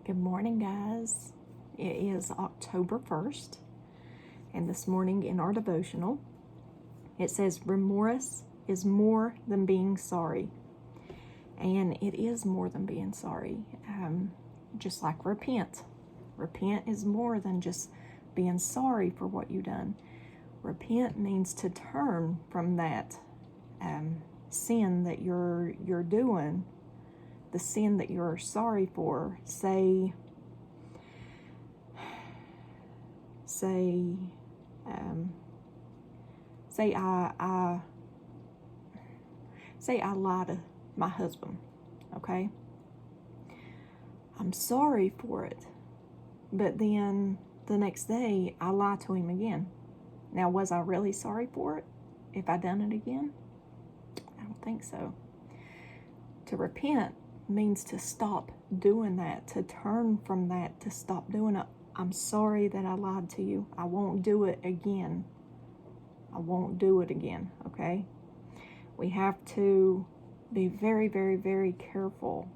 Good morning, guys. It is October 1st, and this morning in our devotional, it says, remorse is more than being sorry. And it is more than being sorry, just like repent. Repent is more than just being sorry for what you've done. Repent means to turn from that sin that you're doing, the sin that you're sorry for. Say I lie to my husband, okay? I'm sorry for it, but then the next day I lie to him again. Now, was I really sorry for it if I done it again? I don't think so. To repent means to stop doing that, to turn from that, to stop doing it. I'm sorry that I lied to you. I won't do it again. I won't do it again, okay? We have to be very, very, very careful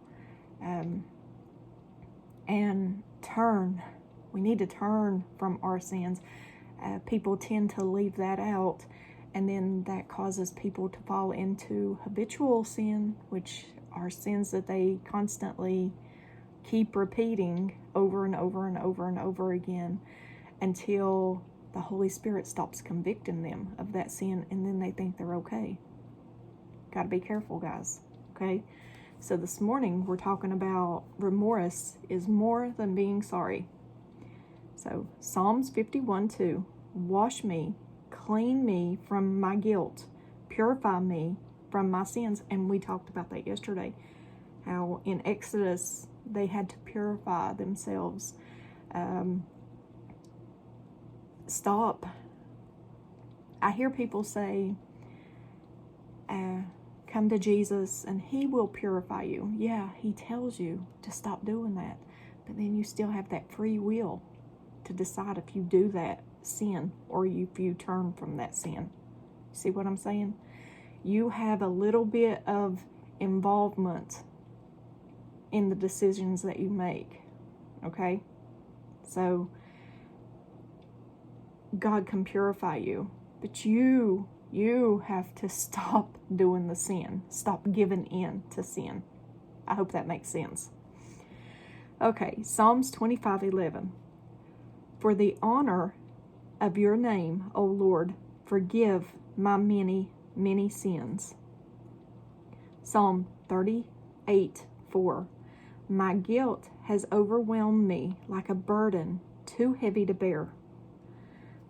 and turn. We need to turn from our sins. People tend to leave that out, and then that causes people to fall into habitual sin, which are sins that they constantly keep repeating over and over and over and over again until the Holy Spirit stops convicting them of that sin, and then they think they're okay. Got to be careful, guys, okay? So this morning we're talking about remorse is more than being sorry. So Psalms 51:2, wash me, clean me from my guilt, purify me from my sins. And we talked about that yesterday, how in Exodus they had to purify themselves. Stop. I hear people say, come to Jesus and he will purify you. Yeah, he tells you to stop doing that, but then you still have that free will to decide if you do that sin or if you turn from that sin. See what I'm saying? You have a little bit of involvement in the decisions that you make, okay? So God can purify you, but you have to stop doing the sin. Stop giving in to sin. I hope that makes sense. Okay, Psalms 25:11. For the honor of your name, O Lord, forgive my many, many sins. Psalm 38:4. My guilt has overwhelmed me like a burden too heavy to bear.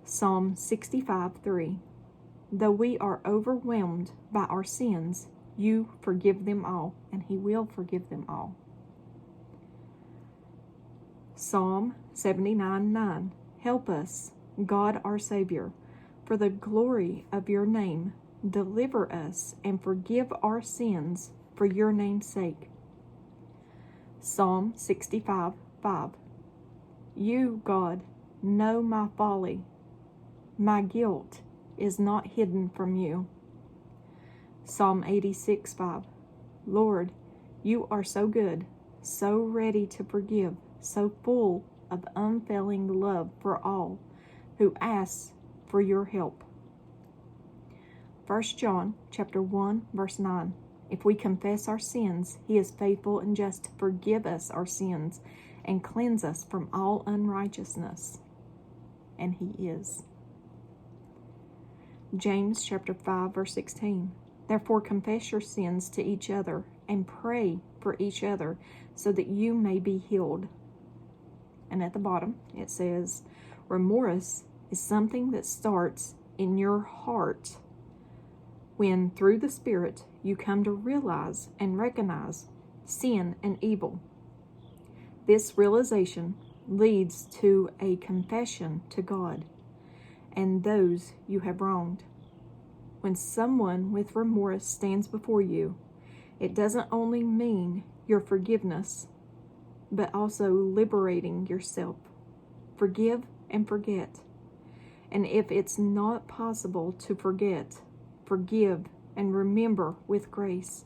Psalm 65:3. Though we are overwhelmed by our sins, you forgive them all, and he will forgive them all. Psalm 79:9. Help us, God our Savior, for the glory of your name. Deliver us and forgive our sins for your name's sake. Psalm 65:5. You, God, know my folly. My guilt is not hidden from you. Psalm 86:5. Lord, you are so good, so ready to forgive, so full of unfailing love for all who ask for your help. 1 John chapter 1, verse 9. If we confess our sins, he is faithful and just to forgive us our sins and cleanse us from all unrighteousness. And he is. James chapter 5, verse 16. Therefore confess your sins to each other and pray for each other so that you may be healed. And at the bottom it says, remorse is something that starts in your heart when through the Spirit you come to realize and recognize sin and evil. This realization leads to a confession to God and those you have wronged. When someone with remorse stands before you, it doesn't only mean your forgiveness, but also liberating yourself. Forgive and forget. And if it's not possible to forget, forgive and remember with grace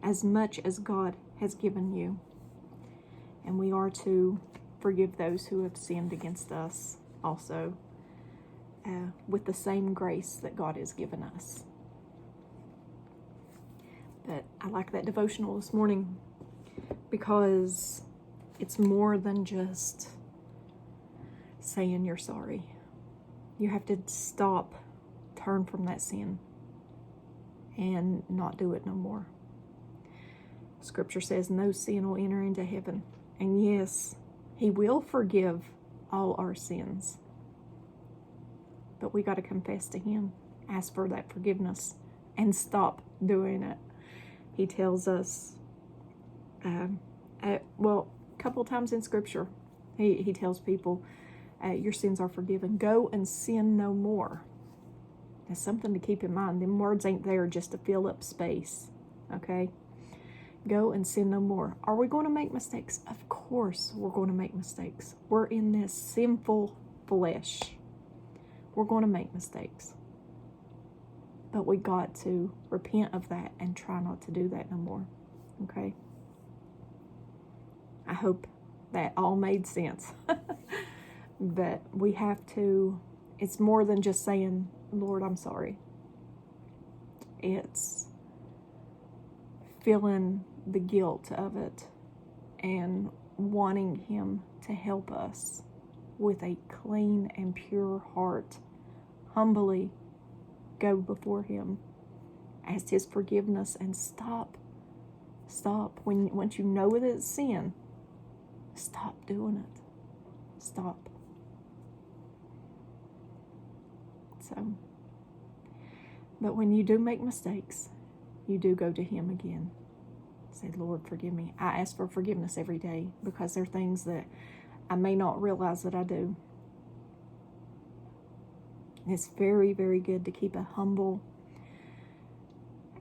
as much as God has given you. And we are to forgive those who have sinned against us also, with the same grace that God has given us. But I like that devotional this morning because it's more than just saying you're sorry. You have to stop, turn from that sin, and not do it no more. Scripture says no sin will enter into heaven. And yes, He will forgive all our sins. But we got to confess to Him, ask for that forgiveness, and stop doing it. He tells us, a couple times in Scripture, he tells people, your sins are forgiven. Go and sin no more. That's something to keep in mind. Them words ain't there just to fill up space, okay? Go and sin no more. Are we going to make mistakes? Of course we're going to make mistakes. We're in this sinful flesh. We're going to make mistakes. But we got to repent of that and try not to do that no more, okay? I hope that all made sense. But we have to, it's more than just saying, Lord, I'm sorry. It's feeling the guilt of it and wanting Him to help us with a clean and pure heart, humbly go before Him, ask His forgiveness, and stop. Once you know that it's sin, stop doing it. Stop. So, but when you do make mistakes, you do go to Him again. Say, Lord, forgive me. I ask for forgiveness every day because there are things that I may not realize that I do. It's very, very good to keep a humble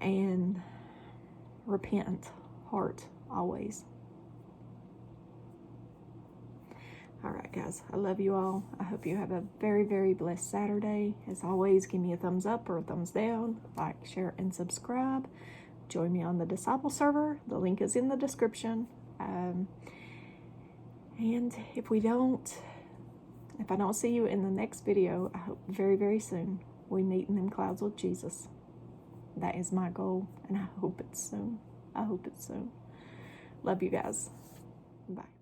and repentant heart always. All right, guys, I love you all. I hope you have a very, very blessed Saturday. As always, give me a thumbs up or a thumbs down. Like, share, and subscribe. Join me on the Disciple server. The link is in the description. And if I don't see you in the next video, I hope very, very soon we meet in them clouds with Jesus. That is my goal, and I hope it's soon. Love you guys. Bye.